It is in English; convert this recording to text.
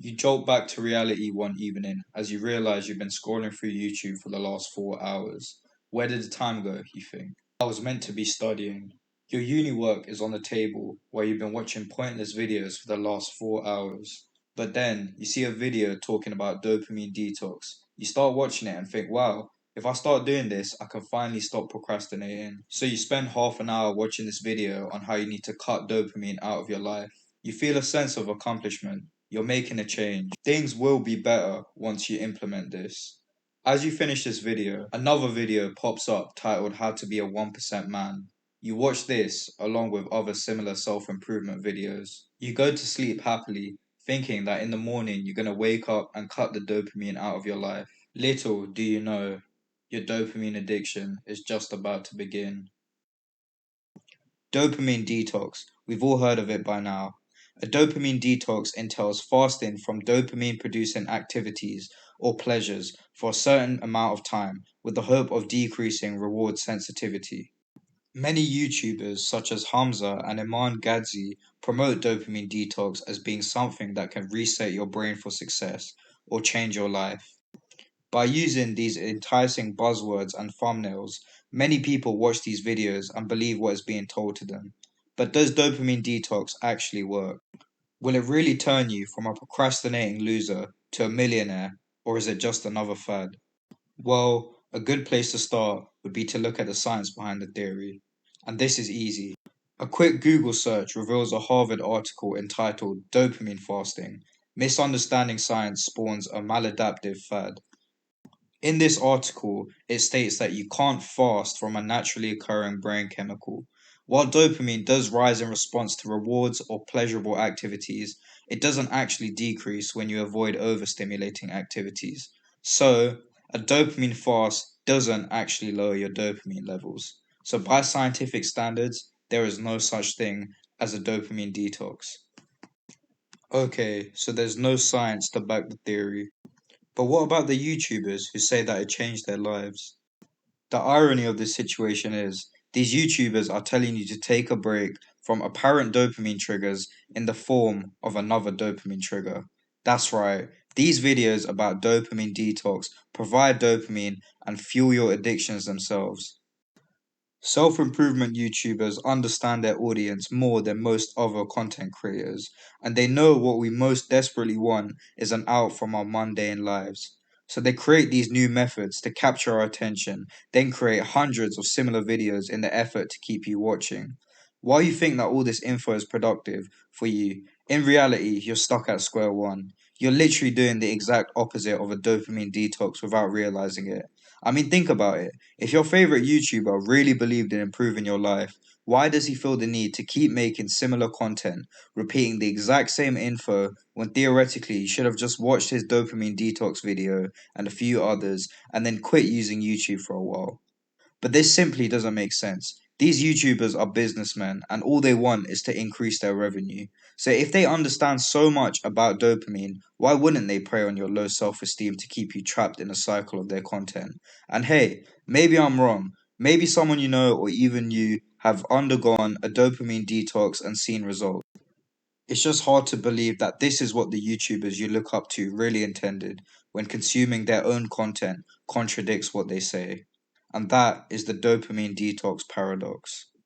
You jolt back to reality one evening as you realize you've been scrolling through YouTube for the last 4 hours. Where did the time go, you think? I was meant to be studying. Your uni work is on the table where you've been watching pointless videos for the last 4 hours. But then you see a video talking about dopamine detox. You start watching it and think, wow, if I start doing this, I can finally stop procrastinating. So you spend half an hour watching this video on how you need to cut dopamine out of your life. You feel a sense of accomplishment. You're making a change. Things will be better once you implement this. As you finish this video, another video pops up titled How to Be a 1% Man. You watch this along with other similar self-improvement videos. You go to sleep happily, thinking that in the morning you're going to wake up and cut the dopamine out of your life. Little do you know, your dopamine addiction is just about to begin. Dopamine detox. We've all heard of it by now. A dopamine detox entails fasting from dopamine producing activities or pleasures for a certain amount of time with the hope of decreasing reward sensitivity. Many YouTubers, such as Hamza and Iman Gadzhi, promote dopamine detox as being something that can reset your brain for success or change your life. By using these enticing buzzwords and thumbnails, many people watch these videos and believe what is being told to them. But does dopamine detox actually work? Will it really turn you from a procrastinating loser to a millionaire, or is it just another fad? Well, a good place to start would be to look at the science behind the theory. And this is easy. A quick Google search reveals a Harvard article entitled Dopamine Fasting. Misunderstanding science spawns a maladaptive fad. In this article, it states that you can't fast from a naturally occurring brain chemical. While dopamine does rise in response to rewards or pleasurable activities, it doesn't actually decrease when you avoid overstimulating activities. So, a dopamine fast doesn't actually lower your dopamine levels. So, by scientific standards, there is no such thing as a dopamine detox. Okay, so there's no science to back the theory. But what about the YouTubers who say that it changed their lives? The irony of this situation is, these YouTubers are telling you to take a break from apparent dopamine triggers in the form of another dopamine trigger. That's right, these videos about dopamine detox provide dopamine and fuel your addictions themselves. Self-improvement YouTubers understand their audience more than most other content creators, and they know what we most desperately want is an out from our mundane lives. So they create these new methods to capture our attention, then create hundreds of similar videos in the effort to keep you watching. While you think that all this info is productive for you, in reality, you're stuck at square one. You're literally doing the exact opposite of a dopamine detox without realizing it. I mean, think about it. If your favorite YouTuber really believed in improving your life, why does he feel the need to keep making similar content, repeating the exact same info, when theoretically he should have just watched his dopamine detox video and a few others and then quit using YouTube for a while? But this simply doesn't make sense. These YouTubers are businessmen and all they want is to increase their revenue. So if they understand so much about dopamine, why wouldn't they prey on your low self-esteem to keep you trapped in a cycle of their content? And hey, maybe I'm wrong. Maybe someone you know or even you have undergone a dopamine detox and seen results. It's just hard to believe that this is what the YouTubers you look up to really intended when consuming their own content contradicts what they say. And that is the dopamine detox paradox.